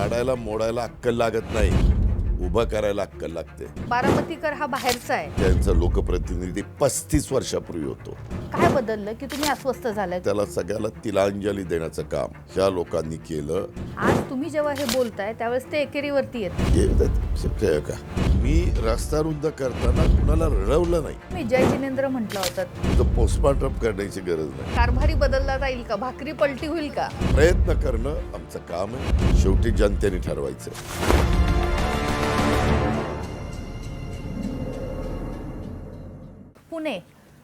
पाडायला मोडायला अक्कल लागत नाही, उभं करायला अक्कल लागते. बारामतीकर हा बाहेरचा आहे. त्यांचा लोकप्रतिनिधी 35 वर्षापूर्वी होतो. काय बदललं की तुम्ही अस्वस्थ झालाय? त्याला सगळ्याला तिलांजली देण्याचं काम ह्या लोकांनी केलं. आज तुम्ही जेव्हा हे बोलताय त्यावेळेस ते एकेरीवरती येत. हे शक्य आहे का? मी रस्ता रुंद करताना कुणाला रडवलं नाही. मी जय जिनेंद्र म्हटलं होतं. तुझं पोस्टमॉर्टम करण्याची गरज नाही. कारभारी बदलला जाईल का? भाकरी पलटी होईल का? प्रयत्न करणं आमचं काम आहे. शेवटी जनतेने ठरवायचं. पुणे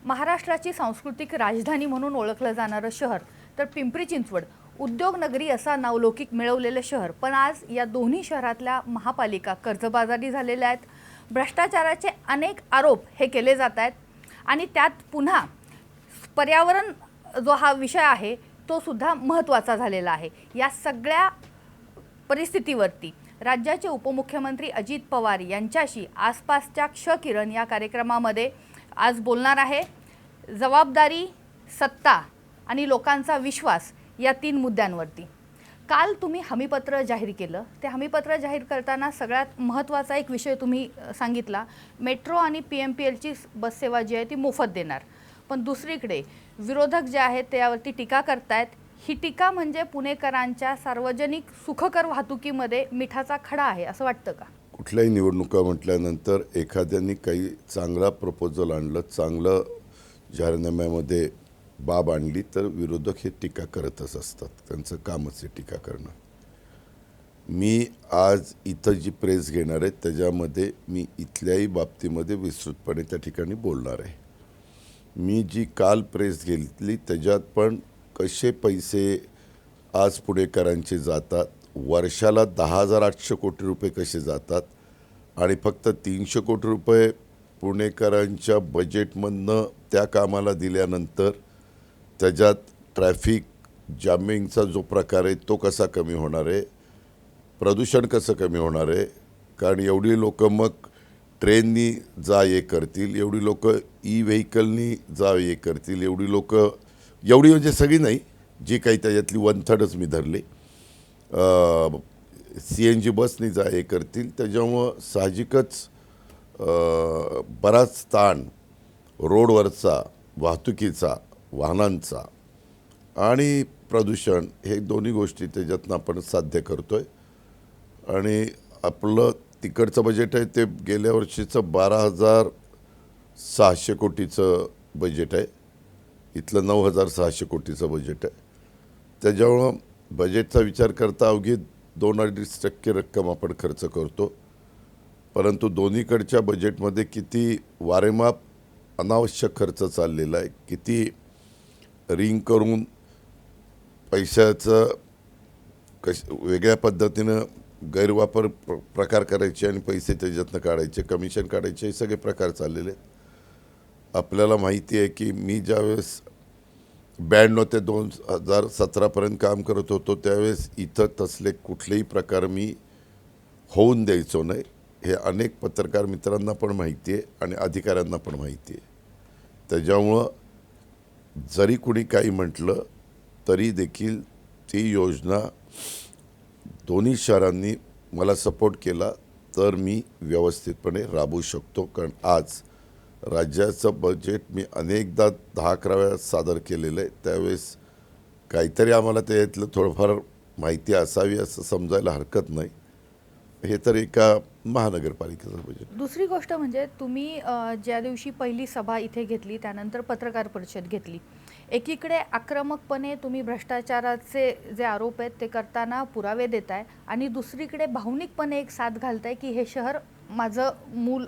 महाराष्ट्राची सांस्कृतिक राजधानी म्हणून ओळखलं जाणारं शहर, तर पिंपरी चिंचवड उद्योगनगरी असा नावलौकिक मिळवलेलं शहर. पण आज या दोन्ही शहरातल्या महापालिका कर्जबाजारी झालेल्या आहेत. भ्रष्टाचाराचे अनेक आरोप हे केले जात आहेत आणि त्यात पुन्हा पर्यावरण जो हा विषय आहे तो सुद्धा महत्त्वाचा झालेला आहे. या सगळ्या परिस्थितीवरती राज्याचे उपमुख्यमंत्री अजित पवार यांच्याशी आसपासच्या क्षकिरण या कार्यक्रमामध्ये आज बोलणार आहे. जबाबदारी, सत्ता आणि लोकांचा विश्वास या 3 मुद्द्यांवरती. काल तुम्ही हमीपत्र जाहीर केलं. ते हमीपत्र जाहीर करताना सगळ्यात महत्त्वाचा एक विषय तुम्ही सांगितला, मेट्रो आणि PMPLची बस सेवा जी आहे ती मोफत देणार. पण दुसरीकडे विरोधक जे आहेत त्यावरती टीका करतायत. ही टीका म्हणजे पुणेकरांच्या सार्वजनिक सुखकर वाहतुकीमध्ये मिठाचा खडा आहे असं वाटतं का? कुठल्याही निवडणुका म्हटल्यानंतर एखाद्याने काही चांगला प्रपोजल आणलं, चांगलं जाहीरनाम्यामध्ये बाब आणली तर विरोधक हे टीका करतच असतात. त्यांचं कामच आहे टीका करणं. मी आज इथं जी प्रेस घेणार आहे त्याच्यामध्ये मी इथल्याही बाबतीमध्ये विस्तृतपणे त्या ठिकाणी बोलणार आहे. मी जी काल प्रेस घेतली त्याच्यात पण कसे पैसे आज पुणेकरांचे जातात, वर्षाला 10,800 कोटी रुपये कसे जातात आणि फक्त 300 कोटी रुपये पुणेकरांच्या बजेटमधनं त्या कामाला दिल्यानंतर त्याच्यात ट्रॅफिक जॅमिंगचा जो प्रकार आहे तो कसा कमी होणार आहे, प्रदूषण कसं कमी होणार आहे. कारण एवढी लोकं मग ट्रेननी जा ये करतील, एवढी लोकं व्हेकलनी जा ये करतील, एवढी म्हणजे सगळी नाही, जी काही त्याच्यातली 1/3च मी धरली. CNG बसनी जा हे करतील. त्याच्यामुळं साहजिकच बराच ताण रोडवरचा, वाहतुकीचा, वाहनांचा आणि प्रदूषण हे दोन्ही गोष्टी त्याच्यातनं आपण साध्य करतो आहे. आणि आपलं तिकडचं बजेट आहे ते गेल्या वर्षीचं 12,600 कोटीचं बजेट आहे. इथलं 9,600 कोटीचं बजेट आहे. त्याच्यामुळं बजेटचा विचार करता अवघी 2-2.5% रक्कम आपण खर्च करतो. परंतु दोन्हीकडच्या बजेटमध्ये किती वारेमाप अनावश्यक खर्च चाललेला आहे, किती रिंग करून पैशाचं वेगळ्या पद्धतीनं गैरवापर प्रकार करायचे आणि पैसे त्याच्यातनं काढायचे, कमिशन काढायचे, हे सगळे प्रकार चाललेले आहेत. आपल्याला माहिती आहे की मी ज्यावेळेस 92 ते 2017पर्यंत काम करत होतो त्यावेळेस इथं तसले कुठलेही प्रकार मी होऊन द्यायचो नाही. हे अनेक पत्रकार मित्रांना पण माहिती आहे आणि अधिकाऱ्यांना पण माहिती आहे. त्याच्यामुळं जरी कुणी काही म्हटलं तरी देखील ती योजना दोन्ही शहरांनी मला सपोर्ट केला तर मी व्यवस्थितपणे राबवू शकतो. कारण आज राज्याचं बजेट मी अनेकदा 10-11 वेळा सादर केलेलं आहे. त्यावेळेस काहीतरी आम्हाला त्यातलं थोडंफार माहिती असावी असं समजायला हरकत नाही. हे तर एका महानगरपालिकेचं बजेट. दुसरी गोष्ट म्हणजे तुम्ही ज्या दिवशी पहिली सभा इथे घेतली त्यानंतर पत्रकार परिषद घेतली. एकीकडे आक्रमकपणे तुम्ही भ्रष्टाचाराचे जे आरोप आहेत ते करताना पुरावे देताय आणि दुसरीकडे भावनिकपणे एक साथ घालताय की हे शहर माझं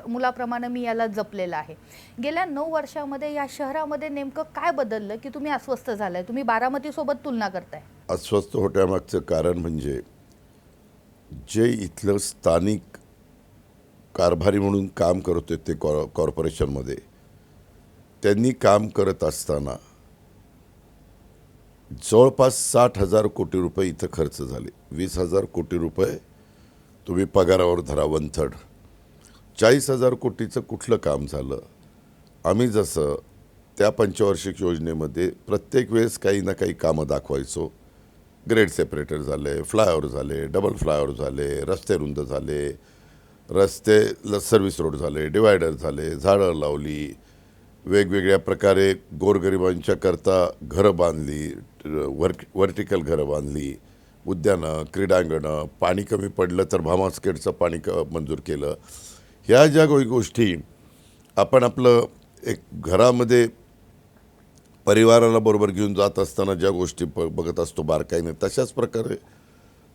मुलाप्रमाणे मी याला जपलेलं आहे. गेल्या 9 वर्षामध्ये या शहरामध्ये नेमकं काय बदललं की तुम्ही अस्वस्थ झालाय? तुम्ही बारामतीसोबत तुलना करताय. अस्वस्थ होण्यामागचं कारण म्हणजे जे इथलं स्थानिक कारभारी म्हणून काम करत होते कॉर्पोरेशनमध्ये, त्यांनी काम करत असताना जवळपास 60,000 कोटी रुपये इथं खर्च झाले. 20,000 कोटी रुपये तुम्ही पगारावर धरा, 1/3. 40,000 कोटीचं कुठलं काम झालं? आम्ही जसं त्या पंचवार्षिक योजनेमध्ये प्रत्येक वेळेस काही ना काही कामं दाखवायचो. ग्रेड सेपरेटर झाले, फ्लायओव्हर झाले, डबल फ्लायओव्हर झाले, रस्ते रुंद झाले, रस्ते सर्व्हिस रोड झाले, डिवायडर झाले, झाडं लावली, वेगवेगळ्या प्रकारे गोरगरिबांच्या करता घरं बांधली, व्हर्टिकल घरं बांधली, उद्यानं, क्रीडांगणं, पाणी कमी पडलं तर भामास्केटचं पाणी मंजूर केलं. ह्या ज्या गोष्टी आपण आपलं एक घरामध्ये परिवाराला बरोबर घेऊन जात असताना ज्या गोष्टी बघत असतो बारकाईने, तशाच प्रकारे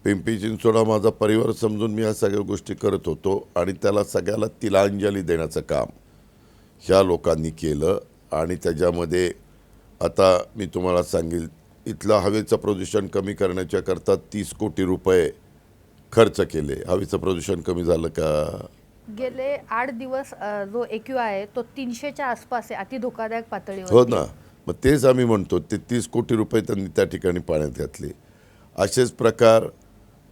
पिंपरी चिंचवड हा माझा परिवार समजून मी ह्या सगळ्या गोष्टी करत होतो आणि त्याला सगळ्याला तिलांजली देण्याचं काम ह्या लोकांनी केलं. आणि त्याच्यामध्ये आता मी तुम्हाला सांगेल, इथलं हवेचं प्रदूषण कमी करण्याच्या करता 30 कोटी रुपये खर्च केले. हवेचं प्रदूषण कमी झालं का? गेले 8 दिवस जो AQI आहे तो 300च्या आसपास आहे, अति धोकादायक पातळीवर. हो ना, मग तेच आम्ही म्हणतो, ते 30 कोटी रुपये त्यांनी त्या ठिकाणी पाण्यात घातले. असेच प्रकार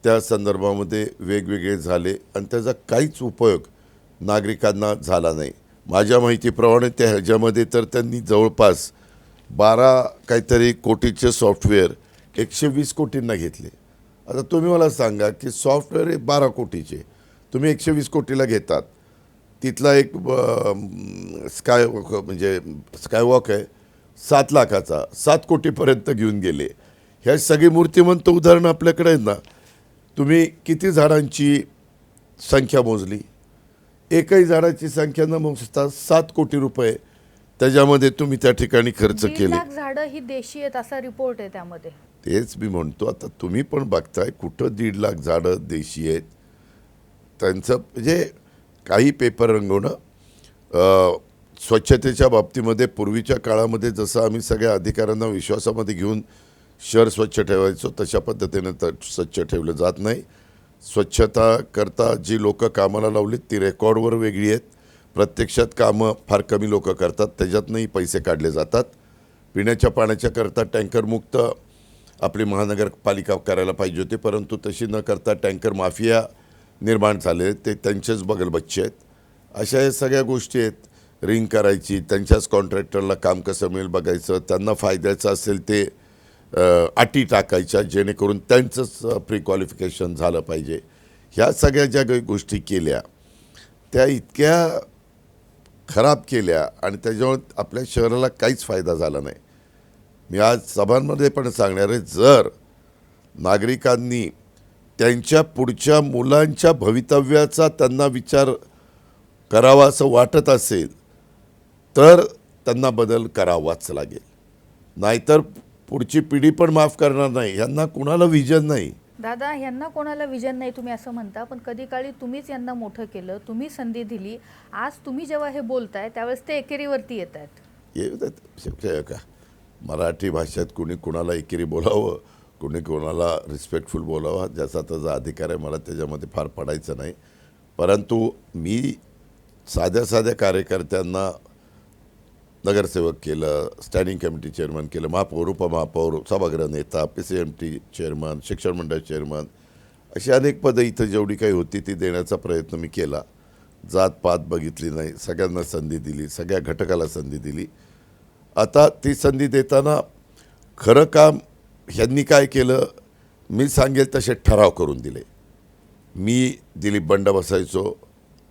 त्या संदर्भामध्ये वेगवेगळे झाले आणि त्याचा काहीच उपयोग नागरिकांना झाला नाही. माझ्या माहितीप्रमाणे त्या ह्याच्यामध्ये तर त्यांनी जवळपास 12 काहीतरी कोटीचे सॉफ्टवेअर 120 कोटींना घेतले. आता तुम्ही मला सांगा की सॉफ्टवेअर हे 12 कोटीचे तुम्ही 120 कोटीला घेतात. तिथला एक स्कायवॉक आहे 7 लाखाचा, 7 कोटीपर्यंत घेऊन गेले. ह्या सगळी मूर्तिमंत उदाहरणं आपल्याकडे आहेत ना. तुम्ही किती झाडांची संख्या मोजली? एकही झाडाची संख्या न मोजता 7 कोटी रुपये त्याच्यामध्ये तुम्ही त्या ठिकाणी खर्च 1.5 केले. लाख झाडं ही देशी आहेत असा रिपोर्ट आहे त्यामध्ये. तेच मी म्हणतो, आता तुम्ही पण बघताय कुठं 1.5 लाख झाडं देशी आहेत. त्यांचं म्हणजे काही पेपर रंगवणं. स्वच्छतेच्या बाबतीमध्ये पूर्वीच्या काळामध्ये जसं आम्ही सगळ्या अधिकाऱ्यांना विश्वासामध्ये घेऊन शहर स्वच्छ ठेवायचो, तशा पद्धतीने तर स्वच्छ ठेवलं जात नाही. स्वच्छता करता जी लोकं कामाला लावलीत ती रेकॉर्डवर वेगळी आहेत. प्रत्यक्षात कामं फार कमी लोक करतात, त्याच्यातनंही पैसे काढले जातात. पिण्याच्या पाण्याच्या करता टँकरमुक्त आपली महानगरपालिका करायला पाहिजे होती, परंतु तशी न करता टँकर माफिया निर्माण झाले, ते त्यांचेच बगलबच्चे आहेत. अशा या सगळ्या गोष्टी आहेत. रिंग करायची, त्यांच्याच कॉन्ट्रॅक्टरला काम कसं मिळेल बघायचं, त्यांना फायद्याचं असेल ते अटी टाकायच्या जेणेकरून त्यांचंच प्री क्वालिफिकेशन झालं पाहिजे. ह्या सगळ्या ज्या काही गोष्टी केल्या त्या इतक्या खराब केल्या आणि त्याच्यामुळे आपल्या शहराला काहीच फायदा झाला नाही. मी आज सभांमध्ये पण सांगणार आहे, जर नागरिकांनी त्यांच्या पुढच्या मुलांच्या भवितव्याचा त्यांना विचार करावा असं वाटत असेल तर त्यांना बदल करावाच लागेल. नाहीतर पुढची पिढी पण माफ करणार नाही. यांना कुणाला विजन नाही. दादा, यांना कोणाला विजन नाही तुम्ही असं म्हणता, पण कधी काळी तुम्हीच यांना मोठं केलं, तुम्ही संधी दिली. आज तुम्ही जेव्हा हे बोलताय त्यावेळेस ते एकेरीवरती येत आहेत. येऊ का, मराठी भाषेत कुणी कुणाला एकेरी बोलावं, कुणी कोणाला रिस्पेक्टफुल बोलावं, ज्याचा त्याचा अधिकार आहे. मला त्याच्यामध्ये फार पडायचं नाही. परंतु मी साध्या साध्या कार्यकर्त्यांना नगरसेवक केलं, स्टँडिंग कमिटी चेअरमन केलं, महापौर, उपमहापौर, सभागृह नेता, PCMT चेअरमन, शिक्षण मंडळ चेअरमन, अशी अनेक पदं इथं जेवढी काही होती ती देण्याचा प्रयत्न मी केला. जातपात बघितली नाही, सगळ्यांना संधी दिली, सगळ्या घटकाला संधी दिली. आता ती संधी देताना खरं काम ह्यांनी काय केलं, मी सांगेल तसे ठराव करून दिले. मी दिलीप बंड बसायचो,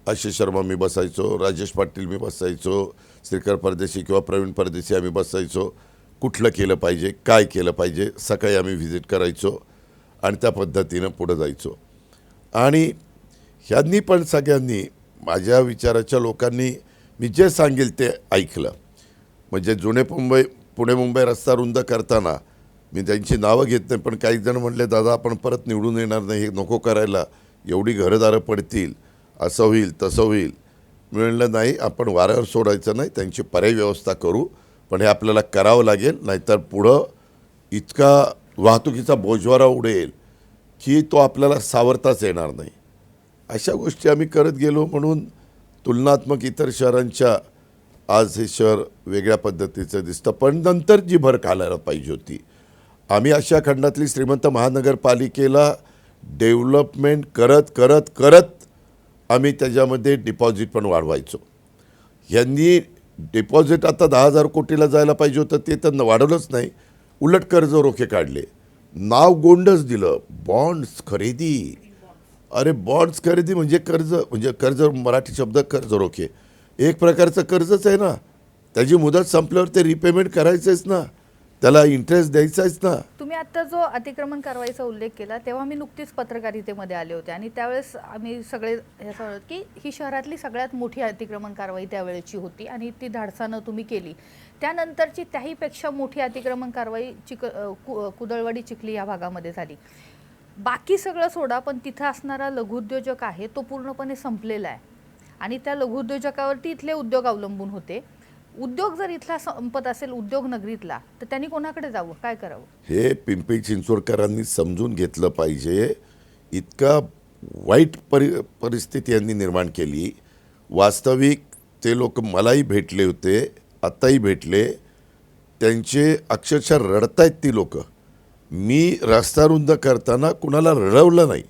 आशिष शर्मा मी बसायचो, राजेश पाटील मी बसायचो, श्रीकर परदेशी किंवा प्रवीण परदेशी आम्ही बसायचो. कुठलं केलं पाहिजे, काय केलं पाहिजे, सकाळी आम्ही व्हिजिट करायचो आणि त्या पद्धतीनं पुढं जायचो. आणि ह्यांनी पण सगळ्यांनी माझ्या विचाराच्या लोकांनी मी जे सांगेल ते ऐकलं. म्हणजे पुणे मुंबई रस्ता रुंद करताना मी त्यांची नावं घेत नाही, पण काही जण म्हणले, दादा आपण परत निवडून येणार नाही, हे नको करायला, एवढी घरदारं पडतील, असं होईल तसं होईल. मी म्हणलं नाही, आपण वाऱ्यावर सोडायचं नाही, त्यांची पर्यायी व्यवस्था करू, पण हे आपल्याला करावं लागेल. नाहीतर पुढं इतका वाहतुकीचा बोजवारा उडेल की तो आपल्याला सावरताच येणार नाही. अशा गोष्टी आम्ही करत गेलो. म्हणून तुलनात्मक इतर शहरांच्या आज हे शहर वेगळ्या पद्धतीचं दिसतं. पण नंतर जी भर घालायला पाहिजे होती, आम्ही आशिया खंडातली श्रीमंत महानगरपालिकेला डेव्हलपमेंट करत करत करत आम्ही त्याच्यामध्ये डिपॉझिट पण वाढवायचो. यांनी डिपॉझिट आता 10,000 कोटीला जायला पाहिजे होतं, ते तर वाढवलंच नाही, उलट कर्ज रोखे काढले. नाव गोंडच दिलं, बॉन्ड्स खरेदी. अरे बॉन्ड्स खरेदी म्हणजे कर्ज मराठी शब्द कर्ज रोखे, एक प्रकारचं कर्जच आहे ना. त्याची मुदत संपल्यावर ते रिपेमेंट करायचंच ना, त्याला इंटरेस्ट द्यायचाच ना. तुम्ही आता जो अतिक्रमण कारवाईचा उल्लेख केला तेव्हा मी नुकतीच पत्रकारितेमध्ये आले होते आणि त्यावेळेस आम्ही सगळे हे सांगत की ही शहरातली सगळ्यात मोठी अतिक्रमण कारवाई त्यावेळेची होती आणि ती धाडसानं तुम्ही केली. त्यानंतरची त्याहीपेक्षा मोठी अतिक्रमण कारवाई कुदळवाडी चिखली या भागामध्ये झाली. बाकी सगळं सोडा, पण तिथं असणारा लघुउद्योजक आहे तो पूर्णपणे संपलेला आहे आणि त्या लघुउद्योजकावरती इथले उद्योग अवलंबून होते. उद्योग जर इथला संपत असेल, उद्योग नगरीतला, तर त्यांनी कोणाकडे जावं, काय करावं? हे पिंपरी चिंचवडकरांनी समजून घेतलं पाहिजे. इतका वाईट परिस्थिती यांनी निर्माण केली. वास्तविक ते लोक मलाही भेटले होते, आत्ताही भेटले, त्यांचे अक्षरशः रडतायत ती लोक. मी रस्ता रुंद करताना कुणाला रडवलं नाही.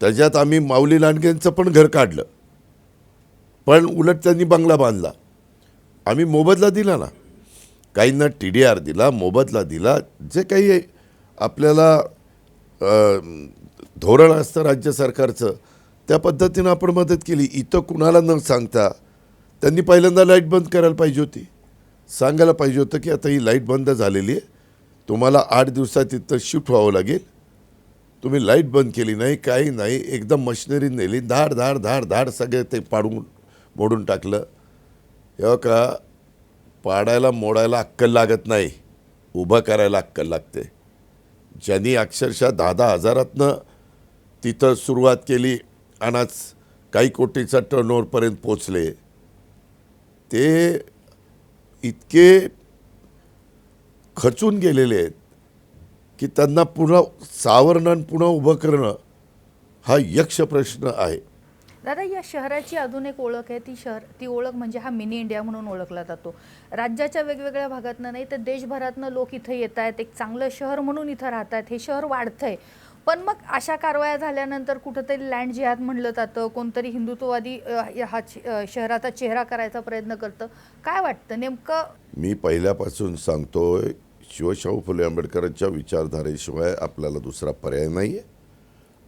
त्याच्यात आम्ही माऊली लांडगेंचं पण घर काढलं, पण उलट त्यांनी बंगला बांधला. आम्ही मोबदला दिला ना, काहींना TDR दिला, मोबदला दिला. जे काही आपल्याला धोरण असतं राज्य सरकारचं, त्या पद्धतीनं आपण मदत केली. इथं कुणाला न सांगता त्यांनी पहिल्यांदा लाईट बंद करायला पाहिजे होती, सांगायला पाहिजे होतं की आता ही लाईट बंद झालेली आहे, तुम्हाला 8 दिवसात इथं शिफ्ट व्हावं लागेल. तुम्ही लाईट बंद केली नाही, काही नाही, एकदम मशिनरी नेली, धाड धाड धाड धाड सगळे ते पाडून मोडून टाकलं. हे का पाडायला मोडायला अक्कल लागत नाही, उभं करायला अक्कल लागते. ज्यांनी अक्षरशः 10-10 हजारातनं तिथं सुरुवात केली आणि आज काही कोटीचा टर्नओव्हरपर्यंत पोचले, ते इतके खचून गेलेले आहेत की त्यांना पुन्हा सावरणं आणि पुन्हा उभं करणं हा यक्ष प्रश्न आहे. दादा, या शहराची अजून एक ओळख आहे, ती ओळख म्हणजे हा मिनी इंडिया म्हणून ओळखला जातो. राज्याच्या वेगवेगळ्या भागातनं नाही तर देशभरातनं लोक इथं येत आहेत, एक चांगलं शहर म्हणून इथं राहत आहेत, हे शहर वाढतंय. पण मग अशा कारवाया झाल्यानंतर कुठंतरी लँड जिहाद म्हणलं जातं, कोणतरी हिंदुत्ववादी हा शहराचा चेहरा करायचा प्रयत्न करतं. काय वाटतं नेमकं? मी पहिल्यापासून सांगतोय, शिवशाहू फुले आंबेडकरांच्या विचारधारेशिवाय आपल्याला दुसरा पर्याय नाही आहे.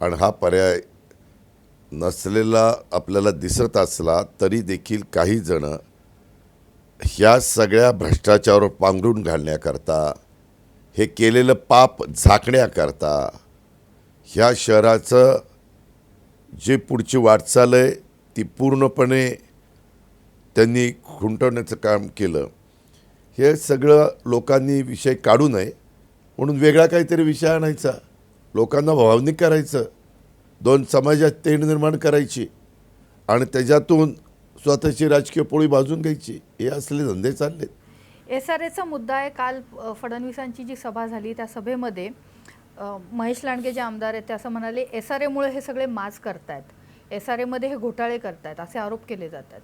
आणि हा पर्याय नसलेला आपल्याला दिसत असला तरी देखील काही जण ह्या सगळ्या भ्रष्टाचारावर पांघरून घालण्याकरता, हे केलेलं पाप झाकण्याकरता, ह्या शहराचं जे पुढची वाटचाल आहे ती पूर्णपणे त्यांनी खुंटवण्याचं काम केलं. हे सगळं लोकांनी विषय काढू नये म्हणून वेगळा काहीतरी विषय आणायचा, लोकांना भावनिक करायचं, दोन समाजात तेढ निर्माण करायची आणि त्याच्यातून स्वतःची राजकीय पोळी भाजून घ्यायची, हे असले धंदे चालले. SRAचा मुद्दा आहे. काल फडणवीसांची जी सभा झाली त्या सभेमध्ये महेश लांडगे जे आमदार आहेत ते असं म्हणाले, SRAमुळे हे सगळे माज करतायत, SRAमध्ये हे घोटाळे करतायत, असे आरोप केले जातात.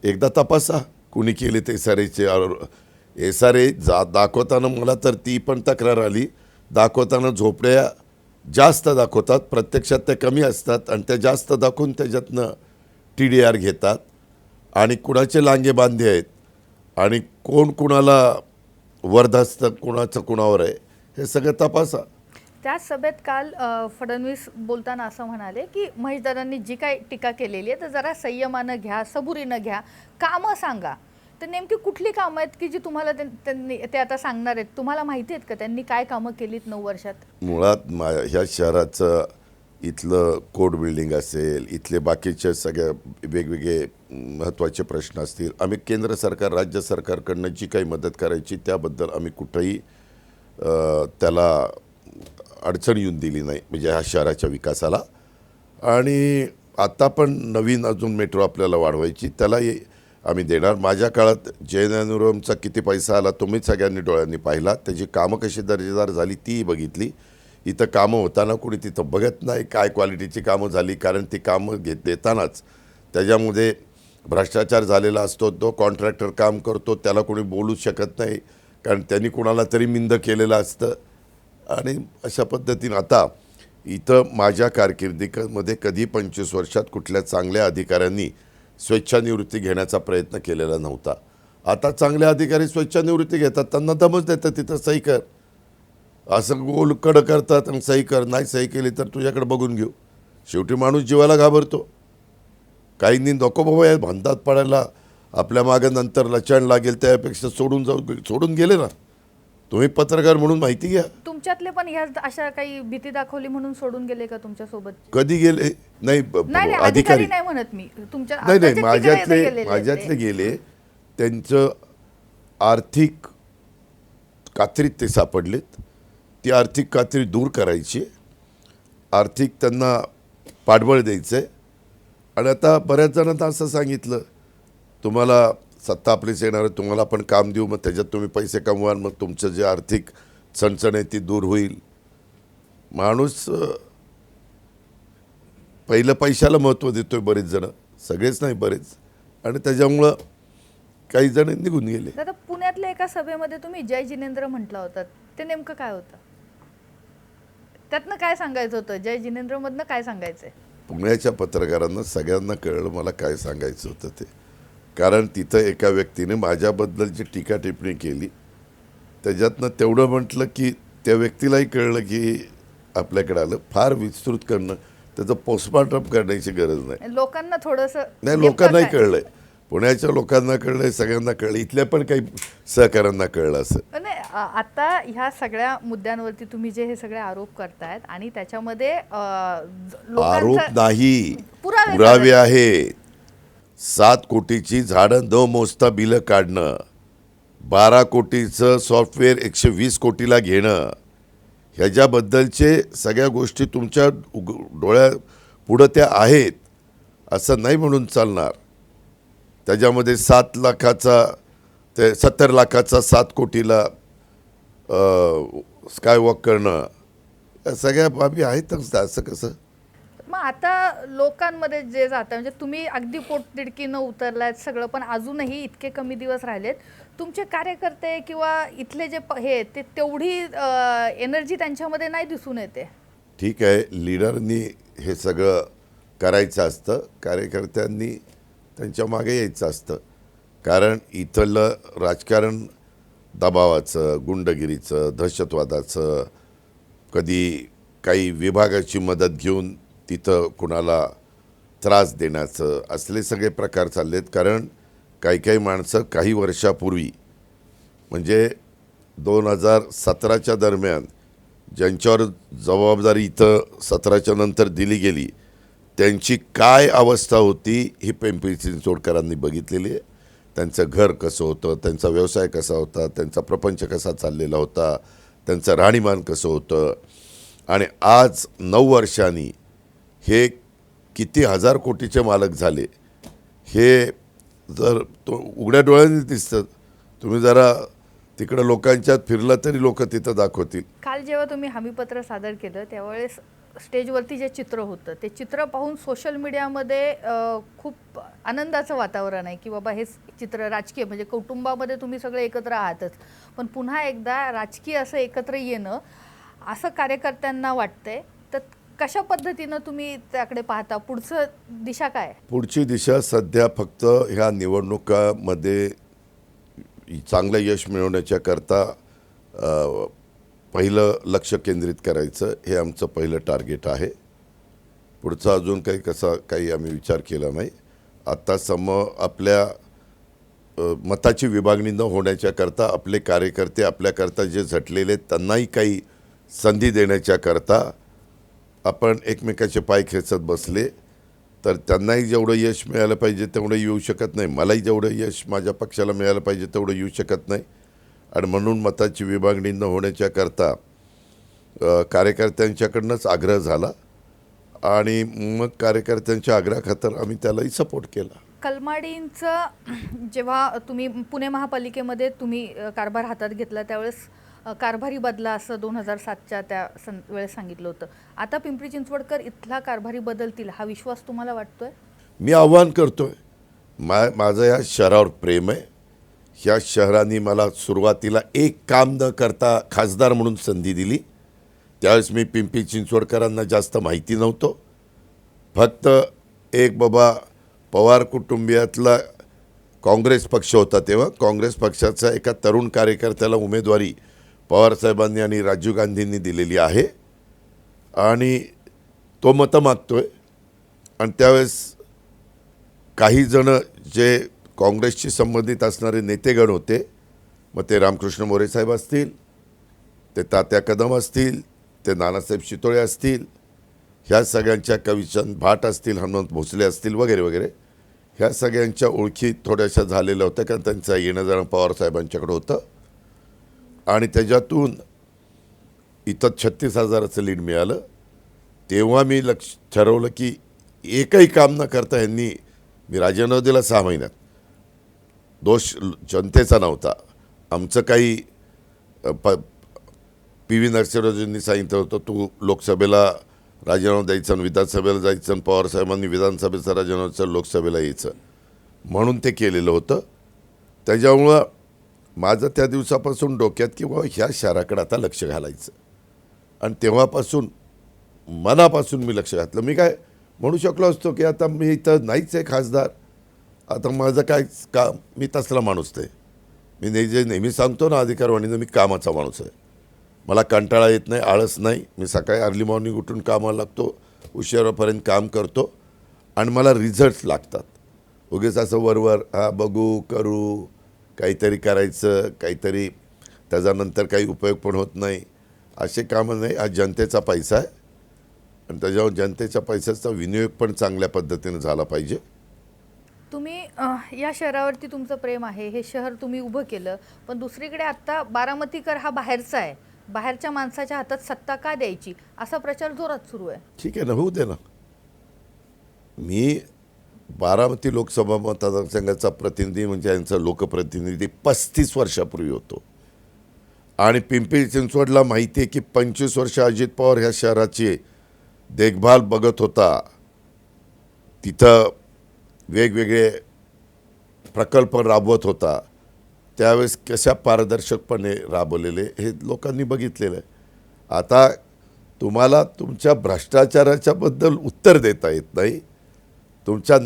एकदा तपासा कुणी केले ते SRAचे. SRA दाखवताना मला तर ती पण तक्रार आली, दाखवताना झोपड्या जास्त दाखवतात, प्रत्यक्षात त्या कमी असतात आणि त्या जास्त दाखवून त्याच्यातनं TDR घेतात. आणि कुणाचे लांगे बांधे आहेत आणि कोण कुणाला वरदहस्त कुणाचं कुणावर आहे हे सगळं तपासा. त्या सभेत काल फडणवीस बोलताना असं म्हणाले की महेशदारांनी जी काही टीका केलेली आहे तर जरा संयमानं घ्या, सबुरीनं घ्या, कामं सांगा. तर नेमकी कुठली कामं आहेत की जी तुम्हाला त्यांनी ते आता सांगणार आहेत? तुम्हाला माहिती आहेत का त्यांनी काय कामं केलीत 9 वर्षात? मुळात ह्या शहराचं इथलं कोर्ट बिल्डिंग असेल, इथले बाकीचे सगळे वेगवेगळे महत्त्वाचे प्रश्न असतील, आम्ही केंद्र सरकार राज्य सरकारकडनं जी काही मदत करायची त्याबद्दल आम्ही कुठंही त्याला अडचण येऊन दिली नाही, म्हणजे ह्या शहराच्या विकासाला. आणि आता पण नवीन अजून मेट्रो आपल्याला वाढवायची, त्यालाही आम्ही देणार. माझ्या काळात जयननुरमचा किती पैसा आला तुम्हीच सगळ्यांनी डोळ्यांनी पाहिला, त्याची कामं कशी दर्जेदार झाली तीही बघितली. इथं कामं होताना कोणी तिथं बघत नाही काय क्वालिटीची कामं झाली, कारण ती कामं देतानाच त्याच्यामध्ये भ्रष्टाचार झालेला असतो. तो कॉन्ट्रॅक्टर काम करतो त्याला कोणी बोलू शकत नाही, कारण त्यांनी कोणाला तरी मिंद केलेलं असतं. आणि अशा पद्धतीनं आता इथं माझ्या कारकिर्दीमध्ये कधी 25 वर्षात कुठल्या चांगल्या अधिकाऱ्यांनी स्वेच्छानिवृत्ती घेण्याचा प्रयत्न केलेला नव्हता. आता चांगले अधिकारी स्वेच्छानिवृत्ती घेतात, त्यांना दमच देतात तिथं सही कर. असं गोलकडं करतात आणि सही कर, नाही सही केली तर तुझ्याकडे बघून घेऊ. शेवटी माणूस जीवाला घाबरतो. काहींनी नको बाबा या भांडात पडायला, आपल्या मागं नंतर लचाण लागेल त्यापेक्षा सोडून गेले ना. तुम्ही पत्रकार म्हणून माहिती घ्या. तुमच्यातले पण ह्या अशा काही भीती दाखवली म्हणून सोडून गेले का तुमच्या सोबत? कधी गेले? नाही नाही अधिकारी नाही म्हणत मी, तुमच्या नाही आताचे तिकडे गेलेले आहेत ते. माझ्यातले गेले. त्यांचं आर्थिक कात्रीत ते सापडलेत. ती आर्थिक कात्री दूर करायची, आर्थिक त्यांना पाठबळ द्यायचं आहे. आणि आता बऱ्याच जणांना असं सांगितलं, तुम्हाला सत्ता आपलीच येणार आहे, तुम्हाला आपण काम देऊ, मग त्याच्यात तुम्ही पैसे कमवाल, मग तुमचं जे आर्थिक चणचण आहे ती दूर होईल. माणूस पहिलं पैशाला महत्त्व देतोय बरेच जण, सगळेच नाही बरेच, आणि त्याच्यामुळं काही जण निघून गेले. दादा, पुण्यातल्या एका सभेमध्ये तुम्ही जय जिनेंद्र म्हटलं होतं, ते नेमकं काय होतं? त्यातनं काय सांगायचं होतं? जय जिनेंद्र मधनं काय सांगायचंय? पुण्याच्या पत्रकारांना सगळ्यांना कळलं मला काय सांगायचं होतं ते. कारण तिथं एका व्यक्तीने माझ्याबद्दलची टीका टिप्पणी केली, त्याच्यातनं तेवढं म्हटलं की त्या व्यक्तीलाही कळलं की आपल्याकडे आलं. फार विस्तृत करणं, त्याचं पोस्टमॉर्टम करण्याची गरज नाही. लोकांना थोडंसं नाही, लोकांनाही कळलंय, पुण्याच्या लोकांना कळलंय, सगळ्यांना कळलं, इथल्या पण काही सहकाऱ्यांना कळलं असं. नाही, आता ह्या सगळ्या मुद्द्यांवरती तुम्ही जे हे सगळे आरोप करतायत आणि त्याच्यामध्ये आरोप नाही, पुरावे पुरावे आहेत. 7 कोटीची झाडं न मोजता बिलं काढणं, 12 कोटीचं सॉफ्टवेअर 120 कोटीला घेणं, ह्याच्याबद्दलचे सगळ्या गोष्टी तुमच्या डोळ्या पुढं त्या आहेत, असं नाही म्हणून चालणार. त्याच्यामध्ये 7 लाखाचा ते 70 लाखाचा 7 कोटीला स्कायवॉक करणं, या सगळ्या बाबी आहेतच. असं कसं? मग आता लोकांमध्ये जे जातं, म्हणजे तुम्ही अगदी पोटतिडकीनं उतरलायत सगळं, पण अजूनही इतके कमी दिवस राहिलेत, तुमचे कार्यकर्ते किंवा इथले जे हे ते तेवढी एनर्जी त्यांच्यामध्ये नाही दिसून येते. ठीक आहे, लीडरनी हे सगळं करायचं असतं, कार्यकर्त्यांनी त्यांच्या मागे यायचं असतं. कारण इथलं राजकारण दबावाचं, गुंडगिरीचं, दहशतवादाचं, कधी काही विभागाची मदत घेऊन तिथं कुणाला त्रास देण्याचं, असले सगळे प्रकार चाललेत. कारण काही काही माणसं काही वर्षापूर्वी म्हणजे 2017च्या दरम्यान ज्यांच्यावर जबाबदारी इथं 17च्या नंतर दिली गेली, त्यांची काय अवस्था होती ही पिंपरी चिंचवडकरांनी बघितलेली आहे. त्यांचं घर कसं होतं, त्यांचा व्यवसाय कसा होता, त्यांचा प्रपंच कसा चाललेला होता, त्यांचं राहणीमान कसं होतं. आणि आज 9 वर्षांनी हे किती 1000 कोटीचे मालक झाले, हे जर उघड्या डोळ्यांनी दिसतं. तुम्ही जरा तिकडं लोकांच्यात फिरला तरी लोक तिथं दाखवतील. काल जेव्हा तुम्ही हमीपत्र सादर केलं त्यावेळेस स्टेजवरती जे चित्र होतं ते चित्र पाहून सोशल मीडियामध्ये खूप आनंदाचं वातावरण आहे की बाबा हे चित्र राजकीय, म्हणजे कुटुंबामध्ये तुम्ही सगळे एकत्र आहातच, पण पुन्हा एकदा राजकीय असं एकत्र येणं असं कार्यकर्त्यांना वाटतंय. तर कशा पद्धतीनं तुम्ही त्याकडे पाहता? पुढचं दिशा काय? पुढची दिशा सध्या फक्त ह्या निवडणुकामध्ये चांगलं यश मिळवण्याच्या करता पहिलं लक्ष केंद्रित करायचं, हे आमचं पहिलं टार्गेट आहे. पुढचं अजून काही आम्ही विचार केला नाही. आत्ता आपल्या मताची विभागणी न होण्याच्या करता आपले कार्यकर्ते आपल्याकरता जे झटलेले त्यांनाही काही संधी देण्याच्या करता आपण एकमेकाचे पाय खेचत बसले तर त्यांनाही जेवढं यश मिळालं पाहिजे तेवढं येऊ शकत नाही, मलाही जेवढं यश माझ्या पक्षाला मिळालं पाहिजे तेवढं येऊ शकत नाही. आणि म्हणून मताची विभागणी न होण्याच्या करता कार्यकर्त्यांच्याकडनंच आग्रह झाला आणि मग कार्यकर्त्यांच्या आग्रहाखातर आम्ही त्यालाही सपोर्ट केला. कलमाडींचं जेव्हा तुम्ही पुणे महापालिकेमध्ये तुम्ही कारभार हातात घेतला त्यावेळेस कारभारी बदला असं 2007च्या त्या वेळेस सांगितलं होतं. आता पिंपरी चिंचवडकर इथला कारभारी बदलतील हा विश्वास तुम्हाला वाटतोय? मी आव्हान करतोय. माझं या शहरावर प्रेम आहे. ह्या शहराने मला सुरुवातीला एक काम न करता खासदार म्हणून संधी दिली. त्यावेळेस मी पिंपरी चिंचवडकरांना जास्त माहिती नव्हतं. फक्त एक बाबा पवार कुटुंबियातला काँग्रेस पक्ष होता, तेव्हा काँग्रेस पक्षाचा एका तरुण कार्यकर्त्याला उमेदवारी पवारसाहेबांनी आणि राजीव गांधींनी दिलेली आहे आणि तो मतं मागतोय. आणि त्यावेळेस काही जण जे काँग्रेसशी संबंधित असणारे नेतेगण होते, मग ते रामकृष्ण मोरे साहेब असतील, ते तात्या कदम असतील, ते नानासाहेब शितोळे असतील, ह्या सगळ्यांच्या कविचंद भाट असतील, हनुमंत भोसले असतील वगैरे वगैरे, ह्या सगळ्यांच्या ओळखी थोड्याशा झालेल्या होत्या कारण त्यांचं येणं जाणं पवारसाहेबांच्याकडं होतं. आणि त्याच्यातून इथं 36,000चं लीड मिळालं. तेव्हा मी ठरवलं की एकही काम न करता यांनी, मी राजीनामा दिला 6 महिन्यात. दोष जनतेचा नव्हता. आमचं काही पी व्ही नरसिंहरावांनी सांगितलं होतं तू लोकसभेला राजीनामा द्यायचं आणि विधानसभेला जायचं आणि पवारसाहेबांनी विधानसभेचा राजीनामा द्यायचं, लोकसभेला यायचं, म्हणून ते केलेलं होतं. त्याच्यामुळं माझं त्या दिवसापासून डोक्यात की बाबा ह्या शहराकडे आता लक्ष घालायचं. आणि तेव्हापासून मनापासून मी लक्ष घातलं. मी काय म्हणू शकलो असतो की आता मी इथं नाहीच आहे खासदार, आता माझं काय काम, मी तसला माणूस नाही. मी नेहमी सांगतो ना अधिकारवाणीनं, मी कामाचा माणूस आहे. मला कंटाळा येत नाही, आळस नाही. मी सकाळी अर्ली मॉर्निंग उठून कामाला लागतो, उशिरापर्यंत काम करतो आणि मला रिझल्ट्स लागतात. उगीच असं वरवर बघू करू, काहीतरी करायचं, काहीतरी त्याच्यानंतर काही उपयोग पण होत नाही, असे कामं नाही. हा जनतेचा पैसा आहे आणि त्याच्यावर जनतेच्या पैशाचा विनियोग पण चांगल्या पद्धतीने झाला पाहिजे. तुम्ही या शहरावरती तुमचं प्रेम आहे, हे शहर तुम्ही उभं केलं, पण दुसरीकडे आत्ता बारामतीकर हा बाहेरचा आहे, बाहेरच्या माणसाच्या हातात सत्ता का द्यायची असा प्रचार जोरात सुरू आहे. ठीक आहे ना, होऊ दे ना. मी बारामती लोकसभा मतदारसंघाचा प्रतिनिधी म्हणजे यांचा लोकप्रतिनिधी 35 वर्षापूर्वी होतो. आणि पिंपरी चिंचवडला माहिती आहे की 25 वर्ष अजित पवार ह्या शहराची देखभाल बघत होता. तिथं वेगवेगळे प्रकल्प राबवत होता. त्यावेळेस कशा पारदर्शकपणे राबवलेले हे लोकांनी बघितलेलं आहे. आता तुम्हाला तुमच्या भ्रष्टाचाराच्याबद्दल उत्तर देता येत नाही, तुमच्या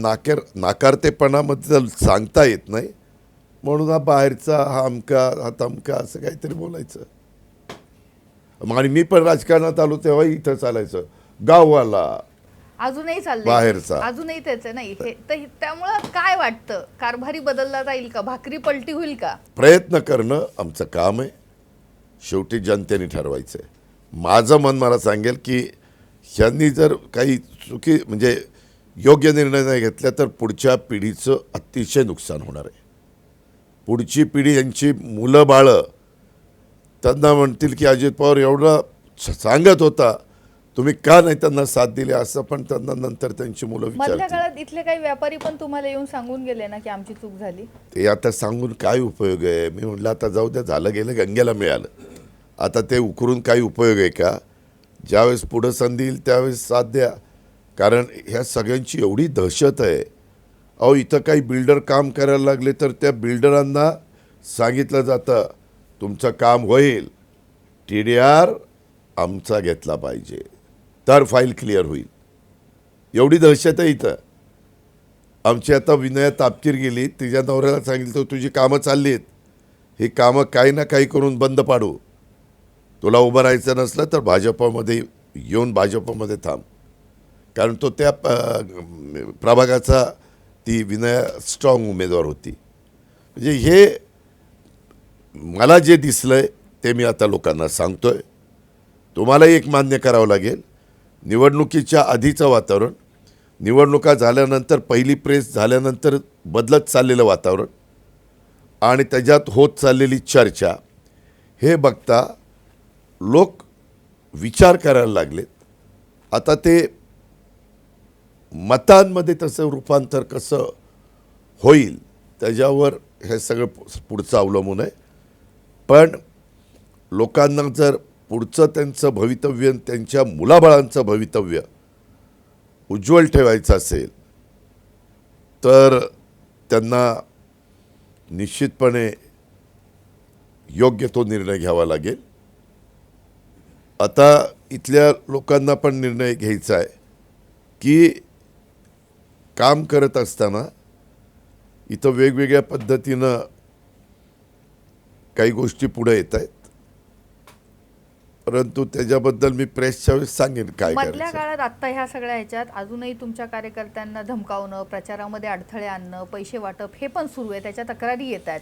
नाकारतेपणाबद्दल सांगता येत नाही, म्हणून हा बाहेरचा, हा अमका, हा तमका असं काहीतरी बोलायचं. आणि मी पण राजकारणात आलो तेव्हा इथं चालायचं गाववाला, अजूनही चाललंय बाहेरचा. अजूनही त्याचं नाही हे तर त्यामुळं काय वाटतं, कारभारी बदलला जाईल का, भाकरी पलटी होईल का? प्रयत्न करणं आमचं काम आहे, शेवटी जनतेने ठरवायचं आहे. माझं मन मला सांगेल की ह्यांनी जर काही म्हणजे योग्य निर्णय नाही घेतला तर पुढच्या पिढीचं अतिशय नुकसान होणार आहे. पुढची पिढी, यांची मुलं बाळं त्यांना म्हणतील की अजित पवार एवढं सांगत होता, तुम्ही का नाही त्यांना साथ दिली, असं पण त्यांना नंतर त्यांची मुलं मधल्या विचारतील. काळात इथले काही व्यापारी पण तुम्हाला येऊन सांगून गेले ना की आमची चूक झाली. ते आता सांगून काय उपयोग आहे? मी म्हटलं आता जाऊ द्या, झालं गेलं, गंगेला मिळालं. आता ते उकरून काही उपयोग आहे का? ज्यावेळेस पुढं संधी येईल त्यावेळेस साथ द्या. कारण ह्या सगळ्यांची एवढी दहशत आहे. अहो इथं काही बिल्डर काम करायला लागले तर त्या बिल्डरांना सांगितलं जातं तुमचं काम होईल, TDR आमचा घेतला पाहिजे तर फाईल क्लिअर होईल. एवढी दहशत आहे इथं. आमची आता विनया तापकीर गेली, तिच्या नवऱ्याला सांगितलं तुझी कामं चालली आहेत, ही कामं काही ना काही करून बंद पाडू, तुला उभं राहायचं नसलं तर भाजपमध्ये येऊन भाजपमध्ये थांब. कारण तो त्या प्रभागाचा, ती विनया स्ट्रॉंग उमेदवार होती. म्हणजे हे मला जे दिसलंय ते मी आता लोकांना सांगतोय. तुम्हालाही एक मान्य करावं लागेल, निवडणुकीच्या आधीचं वातावरण, निवडणुका झाल्यानंतर पहिली प्रेस झाल्यानंतर बदलत चाललेलं वातावरण आणि त्याच्यात होत चाललेली चर्चा, हे बघता लोक विचार करायला लागलेत. आता ते मतांमध्ये तसं रूपांतर कसं होईल त्याच्यावर हे सगळं पुढचं अवलंबून आहे. पण लोकांना जर पुढचं त्यांचं भवितव्य, त्यांच्या मुलाबाळांचं भवितव्य उज्ज्वल ठेवायचं असेल तर त्यांना निश्चितपणे योग्य तो निर्णय घ्यावा लागेल. आता इथल्या लोकांना पण निर्णय घ्यायचा आहे की काम करत असताना इथं वेगवेगळ्या पद्धतीनं काही गोष्टी पुढे येत आहेत परंतु त्याच्याबद्दल मी प्रेसच्या वेळेस सांगेन काय मधल्या करायचं. काळात आत्ता ह्या सगळ्या ह्याच्यात अजूनही तुमच्या कार्यकर्त्यांना धमकावणं, प्रचारामध्ये अडथळे आणणं, पैसे वाटप हे पण सुरू आहे, त्याच्या तक्रारी येत आहेत.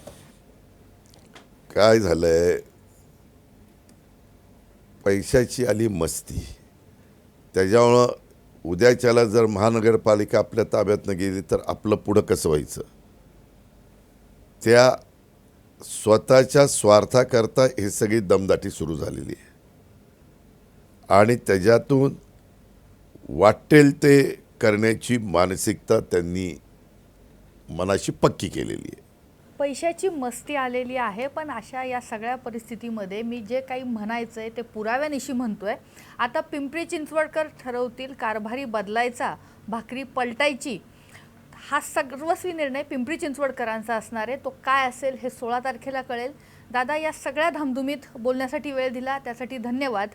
काय झालंय, पैशाची आली मस्ती. त्याच्यामुळं उद्याच्याला जर महानगरपालिका आपल्या ताब्यातनं गेली तर आपलं पुढं कसं व्हायचं, त्या स्वतःच्या स्वार्थाकरता हे सगळी दमदाटी सुरू झालेली आहे. आणि त्याच्यातून वाटेल ते करण्याची मानसिकता त्यांनी मनाशी पक्की केलेली आहे. पैशाची मस्ती आलेली आहे, पण अशा या सगळ्या परिस्थितीमध्ये मी जे काही म्हणायचं आहे ते पुराव्यानिशी म्हणतोय. आता पिंपरी चिंचवडकर ठरवतील कारभारी बदलायचा, भाकरी पलटायची. हा सर्वस्वी निर्णय पिंपरी चिंचवडकरांचा असणार आहे. तो काय असेल हे 16 तारखेला कळेल. दादा, या सगळ्या धामधुमीत बोलण्यासाठी वेळ दिला त्यासाठी धन्यवाद.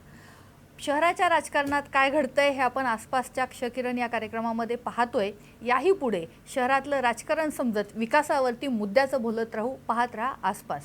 शहराच्या राजकारणात काय घडतंय हे आपण आसपासच्या क्षकिरण या कार्यक्रमामध्ये पाहतोय. याही पुढे शहरातलं राजकारण समजत विकासावरती मुद्द्याचं बोलत राहू. पाहत राहा आसपास.